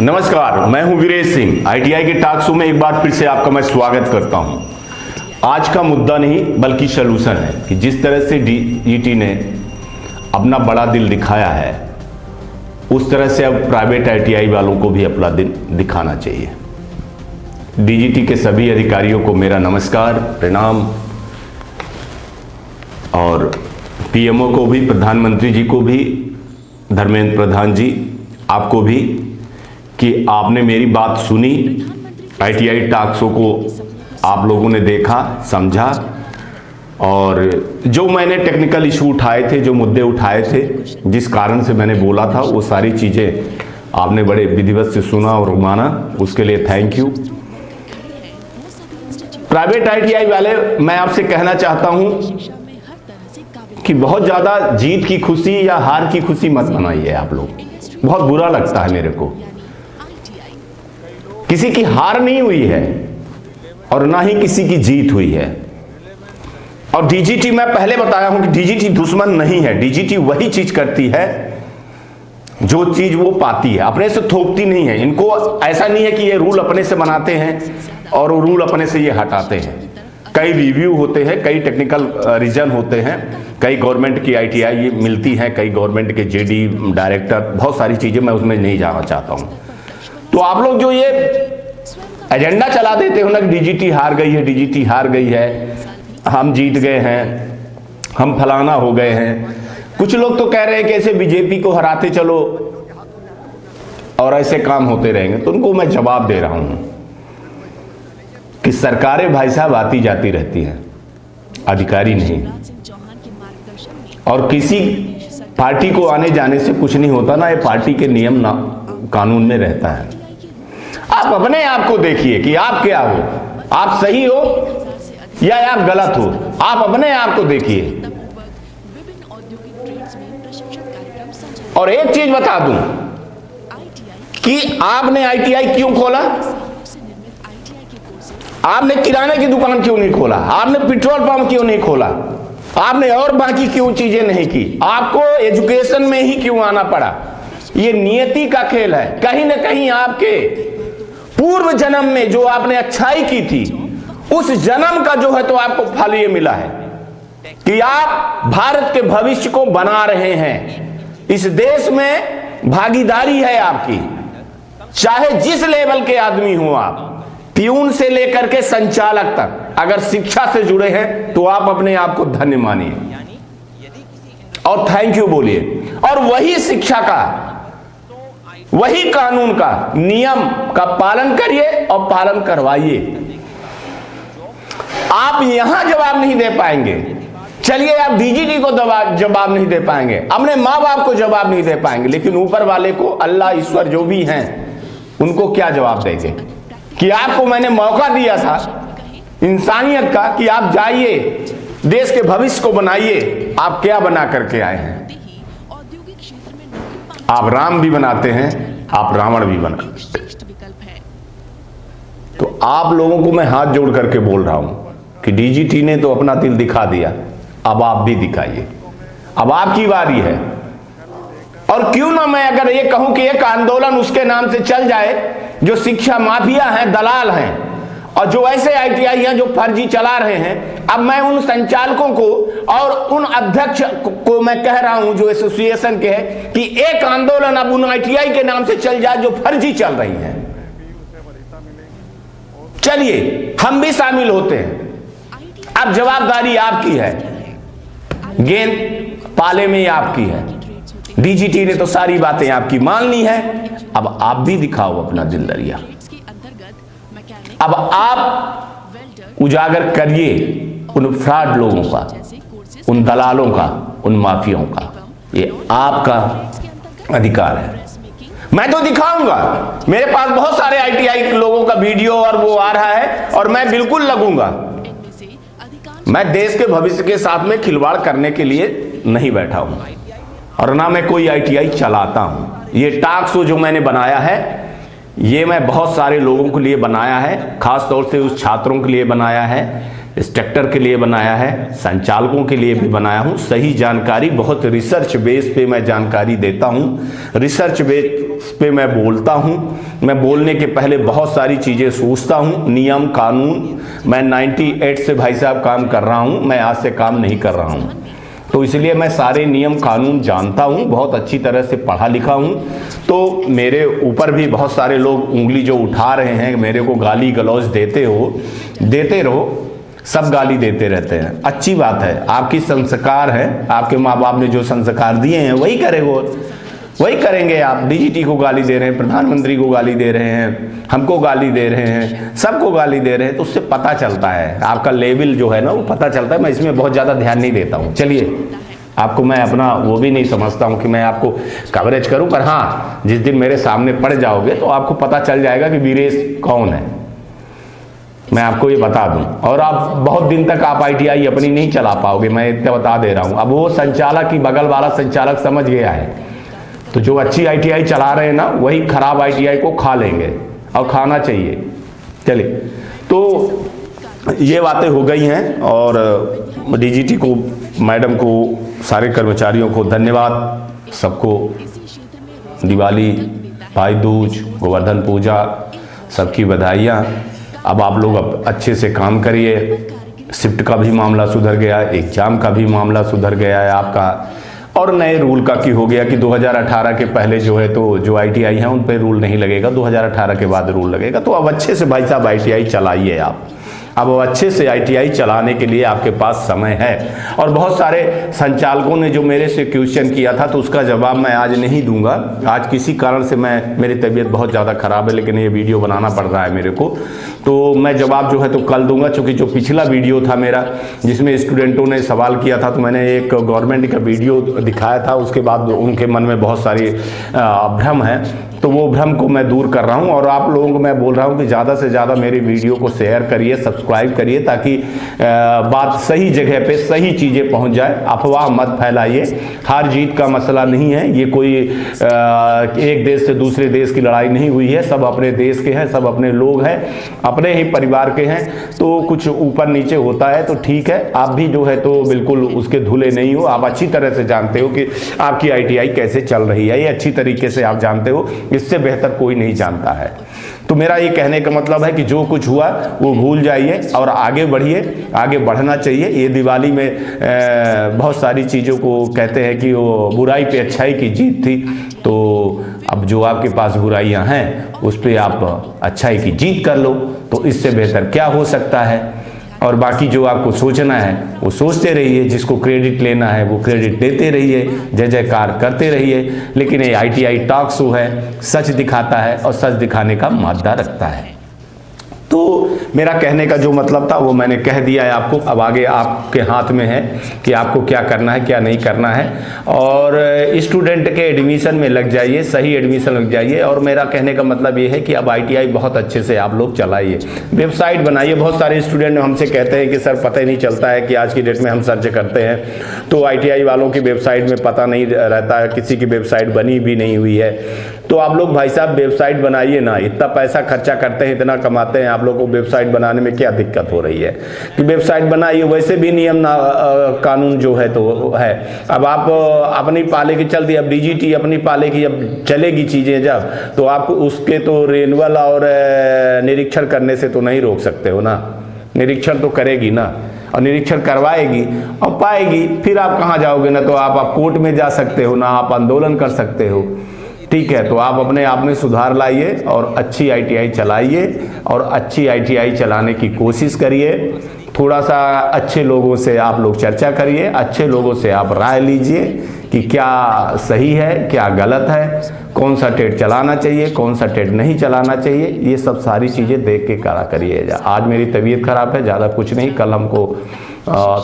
नमस्कार, मैं हूं वीरेश सिंह। आईटीआई के टॉक शो में एक बार फिर से आपका मैं स्वागत करता हूं। आज का मुद्दा नहीं बल्कि सलूशन है कि जिस तरह से डीजीटी ने अपना बड़ा दिल दिखाया है, उस तरह से अब प्राइवेट आईटीआई वालों को भी अपना दिल दिखाना चाहिए। डीजीटी के सभी अधिकारियों को मेरा नमस्कार, प्रणाम, और पीएमओ को भी, प्रधानमंत्री जी को भी, धर्मेंद्र प्रधान जी आपको भी, कि आपने मेरी बात सुनी। आईटीआई टॉक शो को आप लोगों ने देखा, समझा, और जो मैंने टेक्निकल इशू उठाए थे, जो मुद्दे उठाए थे, जिस कारण से मैंने बोला था, वो सारी चीज़ें आपने बड़े विधिवत से सुना और माना, उसके लिए थैंक यू। प्राइवेट आईटीआई वाले, मैं आपसे कहना चाहता हूं कि बहुत ज़्यादा जीत की खुशी या हार की खुशी मत बनाइए आप लोग। बहुत बुरा लगता है मेरे को। किसी की हार नहीं हुई है और ना ही किसी की जीत हुई है। और डीजीटी, मैं पहले बताया हूं कि डीजीटी दुश्मन नहीं है। डीजीटी वही चीज करती है जो चीज वो पाती है, अपने से थोपती नहीं है। इनको ऐसा नहीं है कि ये रूल अपने से बनाते हैं और वो रूल अपने से ये हटाते हैं। कई रिव्यू होते हैं, कई टेक्निकल रीजन होते हैं, कई गवर्नमेंट की आईटीआई मिलती हैं, कई गवर्नमेंट के जेडी डायरेक्टर, बहुत सारी चीजें, मैं उसमें नहीं जाना चाहता हूं। तो आप लोग जो ये एजेंडा चला देते हो ना कि डीजीटी हार गई है, डीजीटी हार गई है, हम जीत गए हैं, हम फलाना हो गए हैं। कुछ लोग तो कह रहे हैं कि ऐसे बीजेपी को हराते चलो और ऐसे काम होते रहेंगे। तो उनको मैं जवाब दे रहा हूं कि सरकारें भाई साहब आती जाती रहती हैं, अधिकारी नहीं। और किसी पार्टी को आने जाने से कुछ नहीं होता ना, ये पार्टी के नियम ना कानून में रहता है। आप अपने आप को देखिए कि आप क्या हो, आप सही हो या आप गलत हो। आप अपने आप को देखिए। और एक चीज बता दूं कि आपने आईटीआई क्यों खोला? आपने किराने की दुकान क्यों नहीं खोला? आपने पेट्रोल पंप क्यों नहीं खोला? आपने और बाकी क्यों चीजें नहीं की? आपको एजुकेशन में ही क्यों आना पड़ा? ये नियति का खेल है। कहीं ना कहीं आपके पूर्व जन्म में जो आपने अच्छाई की थी, उस जन्म का जो है तो आपको फल ये मिला है कि आप भारत के भविष्य को बना रहे हैं। इस देश में भागीदारी है आपकी, चाहे जिस लेवल के आदमी हो आप, प्यून से लेकर के संचालक तक। अगर शिक्षा से जुड़े हैं तो आप अपने आप को धन्य मानिए और थैंक यू बोलिए। और वही शिक्षा का, वही कानून का, नियम का पालन करिए और पालन करवाइए। आप यहां जवाब नहीं दे पाएंगे, चलिए आप डीजीटी को जवाब नहीं दे पाएंगे, अपने माँ बाप को जवाब नहीं दे पाएंगे, लेकिन ऊपर वाले को, अल्लाह ईश्वर जो भी हैं, उनको क्या जवाब देंगे? कि आपको मैंने मौका दिया था इंसानियत का कि आप जाइए, देश के भविष्य को बनाइए। आप क्या बना करके आए हैं? आप राम भी बनाते हैं, आप रावण भी बनाते हैं। तो आप लोगों को मैं हाथ जोड़ करके बोल रहा हूं कि डीजीटी ने तो अपना दिल दिखा दिया, अब आप भी दिखाइए। अब आपकी बारी है। और क्यों ना मैं अगर ये कहूं कि एक आंदोलन उसके नाम से चल जाए जो शिक्षा माफिया हैं, दलाल हैं, और जो ऐसे आईटीआई हैं जो फर्जी चला रहे हैं। अब मैं उन संचालकों को और उन अध्यक्ष को मैं कह रहा हूं जो एसोसिएशन के हैं कि एक आंदोलन अब उन आईटीआई के नाम से चल जाए जो फर्जी चल रही हैं। चलिए हम भी शामिल होते हैं। अब जवाबदारी आपकी है, गेंद पाले में आपकी है। डीजीटी ने तो सारी बातें आपकी मान ली है, अब आप भी दिखाओ अपना दिल दरिया। अब आप उजागर करिए उन फ्रॉड लोगों का, उन दलालों का, उन माफियाओं का। ये आपका अधिकार है। मैं तो दिखाऊंगा, मेरे पास बहुत सारे आईटीआई लोगों का वीडियो और वो आ रहा है, और मैं बिल्कुल लगूंगा। मैं देश के भविष्य के साथ में खिलवाड़ करने के लिए नहीं बैठा हूं, और ना मैं कोई आईटीआई चलाता हूं। ये टॉक शो जो मैंने बनाया है, ये मैं बहुत सारे लोगों के लिए बनाया है, खास तौर से उस छात्रों के लिए बनाया है इंस्ट्रक्टर के लिए बनाया है, संचालकों के लिए भी बनाया हूँ। सही जानकारी, बहुत रिसर्च बेस पे मैं जानकारी देता हूँ, रिसर्च बेस पे मैं बोलता हूँ। मैं बोलने के पहले बहुत सारी चीज़ें सोचता हूँ, नियम कानून। मैं 98 से भाई साहब काम कर रहा हूँ, मैं आज से काम नहीं कर रहा हूँ, तो इसलिए मैं सारे नियम कानून जानता हूँ, बहुत अच्छी तरह से पढ़ा लिखा हूँ। तो मेरे ऊपर भी बहुत सारे लोग उंगली जो उठा रहे हैं, मेरे को गाली गलौज देते रहो, सब गाली देते रहते हैं। अच्छी बात है, आपकी संस्कार है, आपके माँ बाप ने जो संस्कार दिए हैं वही करेंगे आप। डीजीटी को गाली दे रहे हैं, प्रधानमंत्री को गाली दे रहे हैं, हमको गाली दे रहे हैं, सबको गाली दे रहे हैं, तो उससे पता चलता है आपका लेवल जो है ना, वो पता चलता है। मैं इसमें बहुत ज़्यादा ध्यान नहीं देता हूँ। चलिए, आपको मैं अपना वो भी नहीं समझता हूँ कि मैं आपको कवरेज करूँ, पर हाँ, जिस दिन मेरे सामने पड़ जाओगे तो आपको पता चल जाएगा कि वीरेश कौन है, मैं आपको ये बता दूं। और आप बहुत दिन तक आप ITI अपनी नहीं चला पाओगे, मैं इतना बता दे रहा हूं। अब वो संचालक की बगल वाला संचालक समझ गया है, तो जो अच्छी ITI चला रहे हैं ना, वही खराब ITI को खा लेंगे, और खाना चाहिए। चलिए, तो ये बातें हो गई हैं, और DGT को, मैडम को, सारे कर्मचारियों को धन्यवाद। सबको दिवाली, भाई दूज, गोवर्धन पूजा, सबकी बधाइयाँ। अब आप लोग अच्छे से काम करिए। शिफ्ट का भी मामला सुधर गया, एग्जाम का भी मामला सुधर गया है आपका, और नए रूल का की हो गया कि 2018 के पहले जो है तो जो ITI हैं उन पे रूल नहीं लगेगा, 2018 के बाद रूल लगेगा। तो अब अच्छे से भाई साहब ITI चलाइए आप। अब अच्छे से ITI चलाने के लिए आपके पास समय है। और बहुत सारे संचालकों ने जो मेरे से क्वेश्चन किया था, तो उसका जवाब मैं आज नहीं दूंगा। आज किसी कारण से मेरी तबीयत बहुत ज़्यादा ख़राब है, लेकिन ये वीडियो बनाना पड़ रहा है मेरे को, तो मैं जवाब जो है तो कल दूंगा। क्योंकि जो पिछला वीडियो था मेरा, जिसमें स्टूडेंटों ने सवाल किया था, तो मैंने एक गवर्नमेंट का वीडियो दिखाया था, उसके बाद उनके मन में बहुत सारी भ्रम है, तो वो भ्रम को मैं दूर कर रहा हूँ। और आप लोगों को मैं बोल रहा हूँ कि ज़्यादा से ज़्यादा मेरी वीडियो को शेयर करिए, सब्सक्राइब करिए, ताकि बात सही जगह पे सही चीज़ें पहुँच जाए। अफवाह मत फैलाइए। हार जीत का मसला नहीं है, ये कोई एक देश से दूसरे देश की लड़ाई नहीं हुई है। सब अपने देश के हैं, सब अपने लोग हैं, अपने ही परिवार के हैं। तो कुछ ऊपर नीचे होता है तो ठीक है, आप भी जो है तो बिल्कुल उसके धुले नहीं हो। आप अच्छी तरह से जानते हो कि आपकी ITI कैसे चल रही है, ये अच्छी तरीके से आप जानते हो, इससे बेहतर कोई नहीं जानता है। तो मेरा ये कहने का मतलब है कि जो कुछ हुआ वो भूल जाइए और आगे बढ़िए, आगे बढ़ना चाहिए। ये दिवाली में बहुत सारी चीज़ों को कहते हैं कि वो बुराई पे अच्छाई की जीत थी, तो अब जो आपके पास बुराइयां हैं उस पर आप अच्छाई की जीत कर लो, तो इससे बेहतर क्या हो सकता है। और बाकी जो आपको सोचना है वो सोचते रहिए, जिसको क्रेडिट लेना है वो क्रेडिट देते रहिए, जय जयकार करते रहिए। लेकिन ये ITI टॉक शो है, सच दिखाता है और सच दिखाने का मादा रखता है। तो मेरा कहने का जो मतलब था वो मैंने कह दिया है आपको। अब आगे आपके हाथ में है कि आपको क्या करना है, क्या नहीं करना है। और स्टूडेंट के एडमिशन में लग जाइए, सही एडमिशन लग जाइए। और मेरा कहने का मतलब ये है कि अब ITI बहुत अच्छे से आप लोग चलाइए, वेबसाइट बनाइए। बहुत सारे स्टूडेंट हमसे कहते हैं कि सर पता ही नहीं चलता है कि आज की डेट में हम सर्च करते हैं तो ITI वालों की वेबसाइट में पता नहीं रहता है, किसी की वेबसाइट बनी भी नहीं हुई है। तो आप लोग भाई साहब वेबसाइट बनाइए ना, इतना पैसा खर्चा करते हैं, इतना कमाते हैं, आप लोग को वेबसाइट बनाने में क्या दिक्कत हो रही है कि वेबसाइट बनाइए। वैसे भी नियम कानून जो है तो है। अब आप अपनी पाले की चल दी, अब DGT अपनी पाले की अब चलेगी चीज़ें जब, तो आपको उसके तो रेनुअल और निरीक्षण करने से तो नहीं रोक सकते हो ना। निरीक्षण तो करेगी ना, और निरीक्षण करवाएगी और पाएगी, फिर आप कहाँ जाओगे ना। तो आप कोर्ट में जा सकते हो ना, आप आंदोलन कर सकते हो। ठीक है, तो आप अपने आप में सुधार लाइए और अच्छी ITI चलाइए और अच्छी ITI चलाने की कोशिश करिए। थोड़ा सा अच्छे लोगों से आप लोग चर्चा करिए, अच्छे लोगों से आप राय लीजिए कि क्या सही है, क्या गलत है, कौन सा टेट चलाना चाहिए, कौन सा टेट नहीं चलाना चाहिए। ये सब सारी चीज़ें देख के करा करिए। आज मेरी तबीयत खराब है, ज़्यादा कुछ नहीं, कल हमको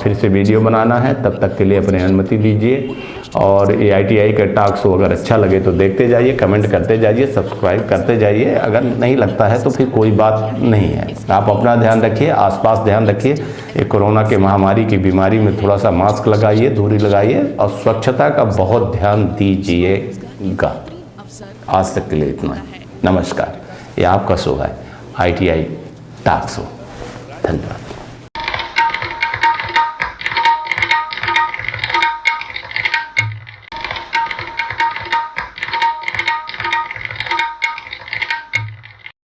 फिर से वीडियो बनाना है, तब तक के लिए अपनी अनुमति दीजिए। और ये ITI का टॉक शो अगर अच्छा लगे तो देखते जाइए, कमेंट करते जाइए, सब्सक्राइब करते जाइए। अगर नहीं लगता है तो फिर कोई बात नहीं है। आप अपना ध्यान रखिए, आसपास ध्यान रखिए। ये कोरोना के महामारी की बीमारी में थोड़ा सा मास्क लगाइए, दूरी लगाइए और स्वच्छता का बहुत ध्यान दीजिएगा। आज तक के लिए इतना। नमस्कार, ये आपका शो है ITI टॉक शो। धन्यवाद।